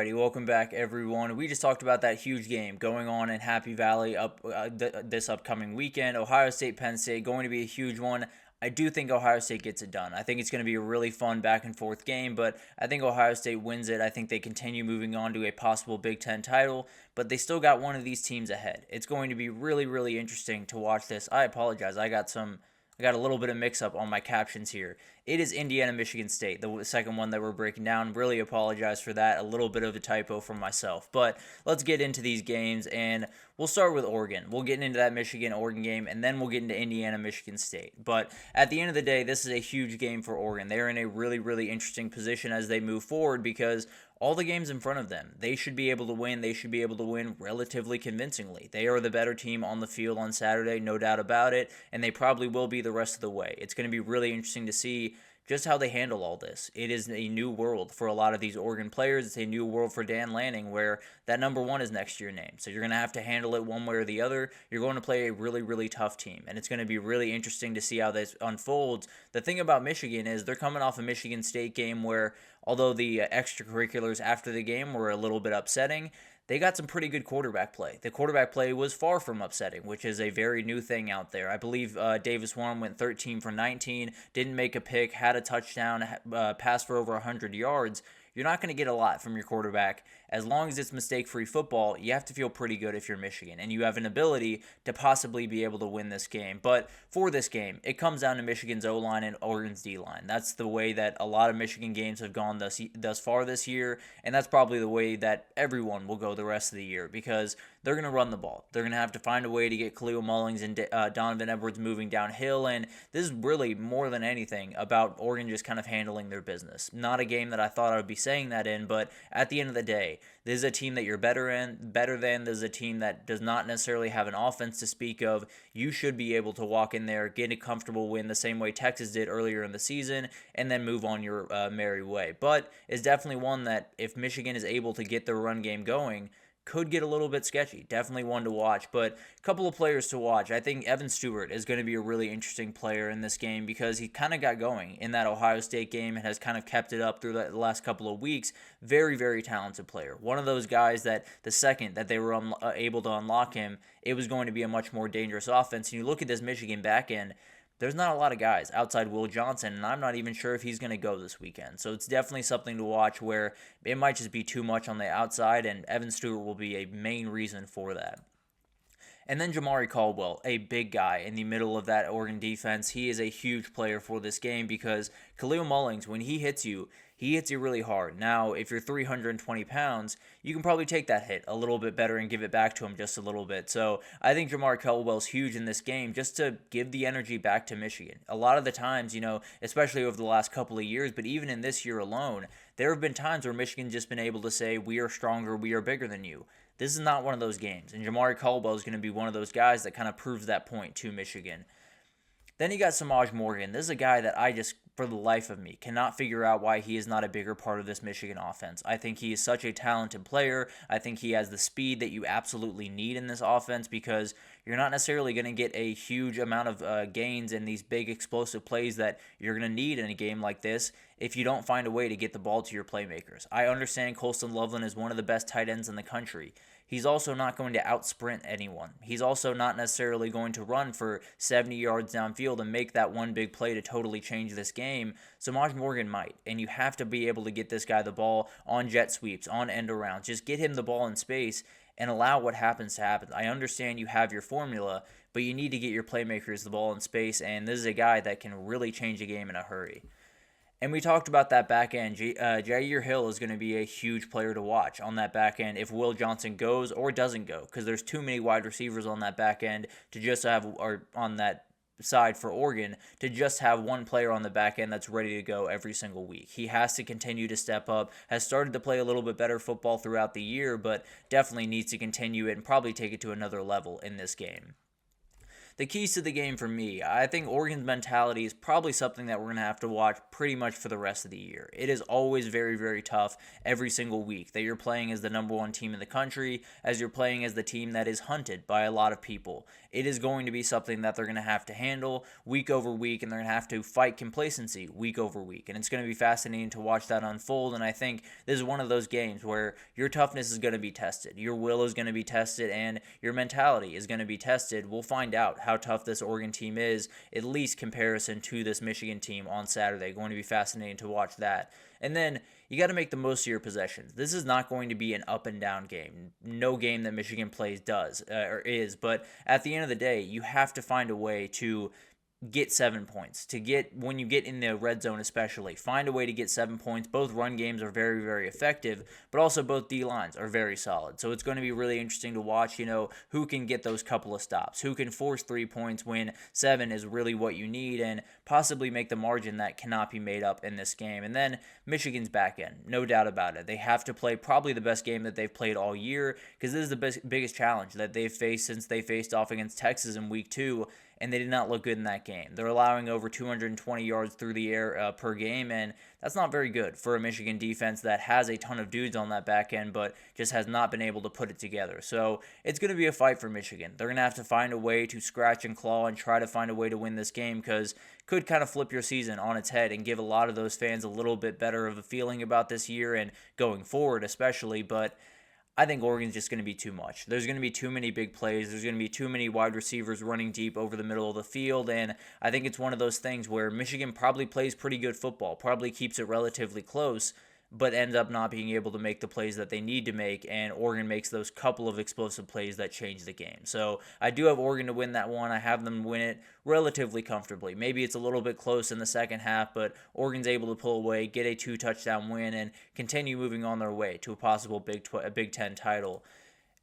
Alrighty, welcome back, everyone. We just talked about that huge game going on in Happy Valley this upcoming weekend. Ohio State, Penn State, going to be a huge one. I do think Ohio State gets it done. I think it's going to be a really fun back and forth game, but I think Ohio State wins it. I think they continue moving on to a possible Big Ten title, but they still got one of these teams ahead. It's going to be really, really interesting to watch this. I apologize. I got a little bit of mix-up on my captions here. It is Indiana, Michigan State, the second one that we're breaking down. Really apologize for that. A little bit of a typo from myself. But let's get into these games, and we'll start with Oregon. We'll get into that Michigan-Oregon game, and then we'll get into Indiana, Michigan State. But at the end of the day, this is a huge game for Oregon. They're in a really, really interesting position as they move forward because all the games in front of them, they should be able to win. They should be able to win relatively convincingly. They are the better team on the field on Saturday, no doubt about it, and they probably will be the rest of the way. It's going to be really interesting to see just how they handle all this. It is a new world for a lot of these Oregon players. It's a new world for Dan Lanning where that number one is next to your name. So you're going to have to handle it one way or the other. You're going to play a really, really tough team, and it's going to be really interesting to see how this unfolds. The thing about Michigan is they're coming off a Michigan State game where, although the extracurriculars after the game were a little bit upsetting, they got some pretty good quarterback play. The quarterback play was far from upsetting, which is a very new thing out there. I believe Davis Warren went 13 for 19, didn't make a pick, had a touchdown, passed for over 100 yards. You're not going to get a lot from your quarterback. As long as it's mistake-free football, you have to feel pretty good if you're Michigan, and you have an ability to possibly be able to win this game. But for this game, it comes down to Michigan's O-line and Oregon's D-line. That's the way that a lot of Michigan games have gone thus far this year, and that's probably the way that everyone will go the rest of the year because they're going to run the ball. They're going to have to find a way to get Khalil Mullings and Donovan Edwards moving downhill, and this is really more than anything about Oregon just kind of handling their business. Not a game that I thought I would be saying that in, but at the end of the day, this is a team that you're better than. This is a team that does not necessarily have an offense to speak of. You should be able to walk in there, get a comfortable win the same way Texas did earlier in the season, and then move on your merry way. But it's definitely one that if Michigan is able to get their run game going, could get a little bit sketchy. Definitely one to watch, but a couple of players to watch. I think Evan Stewart is going to be a really interesting player in this game because he kind of got going in that Ohio State game and has kind of kept it up through the last couple of weeks. Very, very talented player. One of those guys that the second that they were able to unlock him, it was going to be a much more dangerous offense. And you look at this Michigan back end, there's not a lot of guys outside Will Johnson, and I'm not even sure if he's going to go this weekend. So it's definitely something to watch where it might just be too much on the outside, and Evan Stewart will be a main reason for that. And then Jamari Caldwell, a big guy in the middle of that Oregon defense. He is a huge player for this game because Khalil Mullings, when he hits you really hard. Now, if you're 320 pounds, you can probably take that hit a little bit better and give it back to him just a little bit. So I think Jamari Caldwell's huge in this game just to give the energy back to Michigan. A lot of the times, especially over the last couple of years, but even in this year alone, there have been times where Michigan's just been able to say, we are stronger, we are bigger than you. This is not one of those games, and Jamari Caldwell is going to be one of those guys that kind of proves that point to Michigan. Then you got Samaj Morgan. This is a guy that I just, for the life of me, cannot figure out why he is not a bigger part of this Michigan offense. I think he is such a talented player. I think he has the speed that you absolutely need in this offense because you're not necessarily going to get a huge amount of gains in these big explosive plays that you're going to need in a game like this if you don't find a way to get the ball to your playmakers. I understand Colston Loveland is one of the best tight ends in the country. He's also not going to outsprint anyone. He's also not necessarily going to run for 70 yards downfield and make that one big play to totally change this game. Samaj Morgan might, and you have to be able to get this guy the ball on jet sweeps, on end arounds. Just get him the ball in space and allow what happens to happen. I understand you have your formula, but you need to get your playmakers the ball in space, and this is a guy that can really change a game in a hurry. And we talked about that back end. Jair Hill is going to be a huge player to watch on that back end if Will Johnson goes or doesn't go, because there's too many wide receivers on that back end to just have, or on that side for Oregon, to just have one player on the back end that's ready to go every single week. He has to continue to step up, has started to play a little bit better football throughout the year, but definitely needs to continue it and probably take it to another level in this game. the keys to the game for me, I think Oregon's mentality is probably something that we're going to have to watch pretty much for the rest of the year. It is always very, very tough every single week that you're playing as the number one team in the country, as you're playing as the team that is hunted by a lot of people. It is going to be something that they're going to have to handle week over week, and they're going to have to fight complacency week over week. And it's going to be fascinating to watch that unfold. And I think this is one of those games where your toughness is going to be tested, your will is going to be tested, and your mentality is going to be tested. We'll find out how tough this Oregon team is, at least comparison to this Michigan team on Saturday. Going to be fascinating to watch that. And then you got to make the most of your possessions. This is not going to be an up and down game. No game that Michigan plays does or is. But at the end of the day, you have to find a way to get 7 points. When you get in the red zone especially, find a way to get 7 points. Both run games are very, very effective, but also both D-lines are very solid. So it's going to be really interesting to watch, who can get those couple of stops, who can force 3 points when 7 is really what you need, and possibly make the margin that cannot be made up in this game. And then Michigan's back end, no doubt about it. They have to play probably the best game that they've played all year, because this is the biggest challenge that they've faced since they faced off against Texas in week 2, and they did not look good in that game. They're allowing over 220 yards through the air per game, and that's not very good for a Michigan defense that has a ton of dudes on that back end, but just has not been able to put it together. So it's going to be a fight for Michigan. They're going to have to find a way to scratch and claw and try to find a way to win this game, because could kind of flip your season on its head and give a lot of those fans a little bit better of a feeling about this year and going forward especially, but I think Oregon's just going to be too much. There's going to be too many big plays. There's going to be too many wide receivers running deep over the middle of the field, and I think it's one of those things where Michigan probably plays pretty good football, probably keeps it relatively close, but ends up not being able to make the plays that they need to make, and Oregon makes those couple of explosive plays that change the game. So I do have Oregon to win that one. I have them win it relatively comfortably. Maybe it's a little bit close in the second half, but Oregon's able to pull away, get a 2-touchdown win, and continue moving on their way to a possible Big Ten title.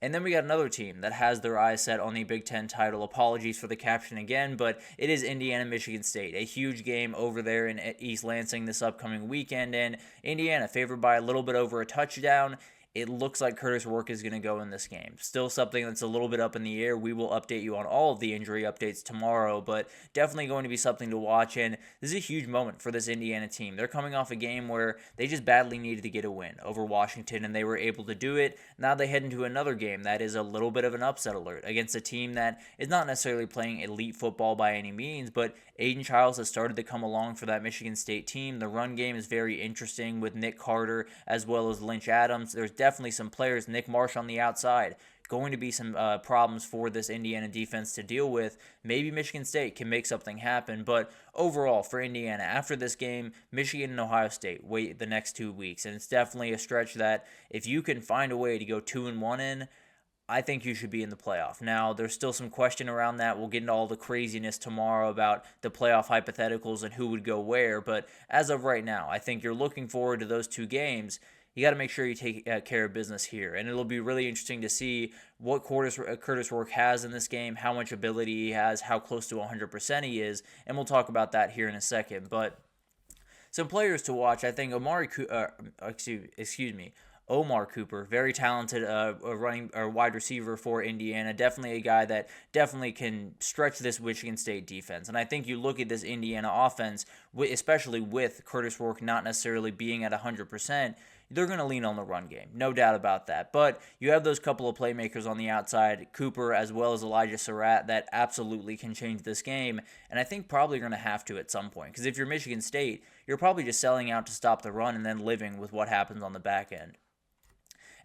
And then we got another team that has their eyes set on the Big Ten title. Apologies for the caption again, but it is Indiana-Michigan State. A huge game over there in East Lansing this upcoming weekend, and Indiana favored by a little bit over a touchdown. It looks like Curtis Rourke is going to go in this game. Still something that's a little bit up in the air. We will update you on all of the injury updates tomorrow, but definitely going to be something to watch. And this is a huge moment for this Indiana team. They're coming off a game where they just badly needed to get a win over Washington, and they were able to do it. Now they head into another game that is a little bit of an upset alert against a team that is not necessarily playing elite football by any means, but Aiden Childs has started to come along for that Michigan State team. The run game is very interesting with Nick Carter as well as Lynch Adams. There's definitely some players, Nick Marsh on the outside, going to be some problems for this Indiana defense to deal with. Maybe Michigan State can make something happen, but overall for Indiana, after this game, Michigan and Ohio State wait the next 2 weeks, and it's definitely a stretch that if you can find a way to go 2-1 in, I think you should be in the playoff. Now, there's still some question around that. We'll get into all the craziness tomorrow about the playoff hypotheticals and who would go where, but as of right now, I think you're looking forward to those 2 games. You got to make sure you take care of business here, and it'll be really interesting to see what Curtis Rourke has in this game, how much ability he has, how close to 100% he is, and we'll talk about that here in a second. But some players to watch, I think Omar Cooper, very talented wide receiver for Indiana. Definitely a guy that definitely can stretch this Michigan State defense. And I think you look at this Indiana offense, especially with Curtis Rourke not necessarily being at 100%, they're going to lean on the run game. No doubt about that. But you have those couple of playmakers on the outside, Cooper as well as Elijah Surratt, that absolutely can change this game. And I think probably going to have to at some point. Because if you're Michigan State, you're probably just selling out to stop the run and then living with what happens on the back end.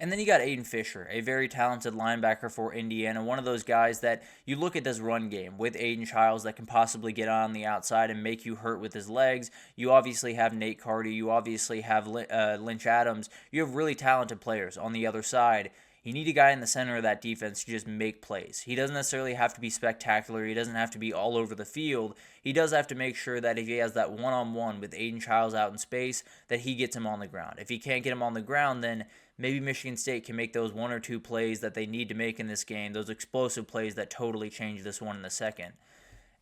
And then you got Aiden Fisher, a very talented linebacker for Indiana, one of those guys that you look at this run game with Aiden Childs that can possibly get on the outside and make you hurt with his legs. You obviously have Nate Carter. You obviously have Lynch Adams. You have really talented players on the other side. You need a guy in the center of that defense to just make plays. He doesn't necessarily have to be spectacular. He doesn't have to be all over the field. He does have to make sure that if he has that one-on-one with Aiden Childs out in space, that he gets him on the ground. If he can't get him on the ground, then maybe Michigan State can make those 1 or 2 plays that they need to make in this game, those explosive plays that totally change this one in a second.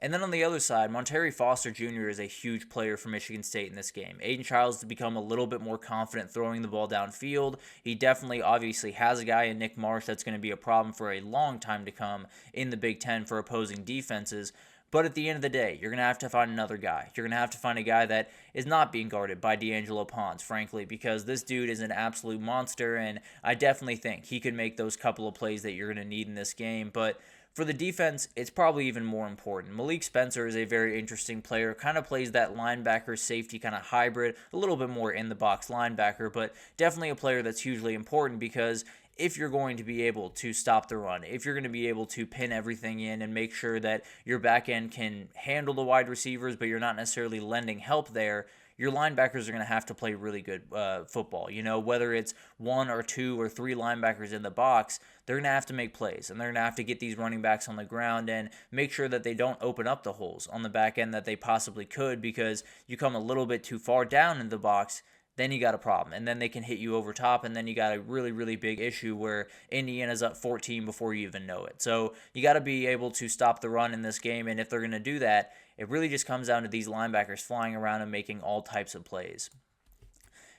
And then on the other side, Monterey Foster Jr. is a huge player for Michigan State in this game. Aiden Childs has become a little bit more confident throwing the ball downfield. He definitely, obviously, has a guy in Nick Marsh that's going to be a problem for a long time to come in the Big Ten for opposing defenses. But at the end of the day, you're going to have to find another guy. You're going to have to find a guy that is not being guarded by D'Angelo Pons, frankly, because this dude is an absolute monster, and I definitely think he could make those couple of plays that you're going to need in this game. But for the defense, it's probably even more important. Malik Spencer is a very interesting player, kind of plays that linebacker safety kind of hybrid, a little bit more in the box linebacker, but definitely a player that's hugely important because if you're going to be able to stop the run, if you're going to be able to pin everything in and make sure that your back end can handle the wide receivers, but you're not necessarily lending help there, your linebackers are going to have to play really good football. You know, whether it's 1 or 2 or 3 linebackers in the box, they're going to have to make plays, and they're going to have to get these running backs on the ground and make sure that they don't open up the holes on the back end that they possibly could, because you come a little bit too far down in the box, then you got a problem, and then they can hit you over top, and then you got a really, really big issue where Indiana's up 14 before you even know it. So you got to be able to stop the run in this game, and if they're going to do that, it really just comes down to these linebackers flying around and making all types of plays.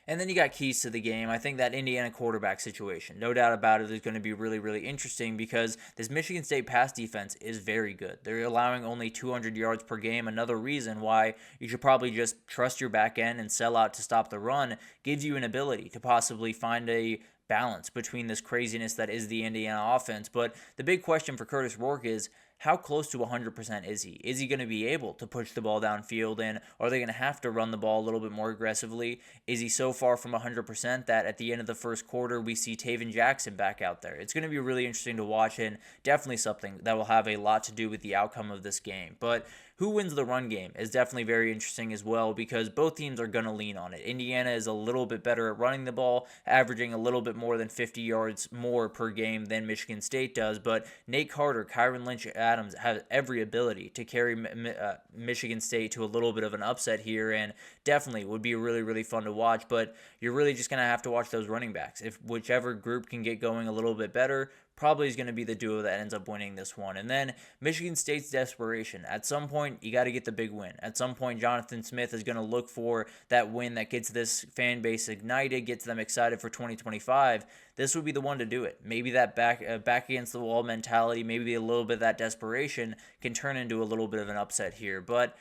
And then you got keys to the game. I think that Indiana quarterback situation, no doubt about it, is going to be really, really interesting because this Michigan State pass defense is very good. They're allowing only 200 yards per game. Another reason why you should probably just trust your back end and sell out to stop the run gives you an ability to possibly find a balance between this craziness that is the Indiana offense. But the big question for Curtis Rourke is, how close to 100% is he? Is he going to be able to push the ball downfield, and are they going to have to run the ball a little bit more aggressively? Is he so far from 100% that at the end of the first quarter we see Taven Jackson back out there? It's going to be really interesting to watch, and definitely something that will have a lot to do with the outcome of this game. But who wins the run game is definitely very interesting as well, because both teams are going to lean on it. Indiana is a little bit better at running the ball, averaging a little bit more than 50 yards more per game than Michigan State does, but Nate Carter, Kyron Lynch, Adams have every ability to carry Michigan State to a little bit of an upset here, and definitely would be really, really fun to watch. But you're really just going to have to watch those running backs. If whichever group can get going a little bit better, probably is going to be the duo that ends up winning this one. And then Michigan State's desperation. At some point, you got to get the big win. At some point, Jonathan Smith is going to look for that win that gets this fan base ignited, gets them excited for 2025. This would be the one to do it. Maybe that back against the wall mentality, maybe a little bit of that desperation can turn into a little bit of an upset here. But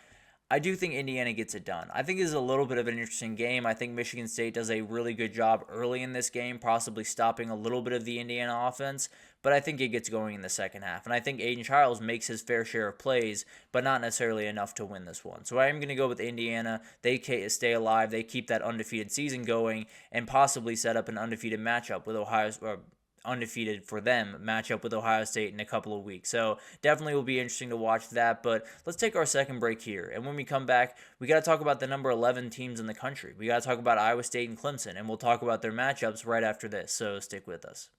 I do think Indiana gets it done. I think this is a little bit of an interesting game. I think Michigan State does a really good job early in this game, possibly stopping a little bit of the Indiana offense, but I think it gets going in the second half. And I think Aiden Childs makes his fair share of plays, but not necessarily enough to win this one. So I am going to go with Indiana. They stay alive. They keep that undefeated season going and possibly set up an undefeated matchup with undefeated for them matchup with Ohio State in a couple of weeks. So definitely will be interesting to watch that. But let's take our second break here. And when we come back, we got to talk about the number 11 teams in the country. We got to talk about Iowa State and Clemson, and we'll talk about their matchups right after this. So stick with us.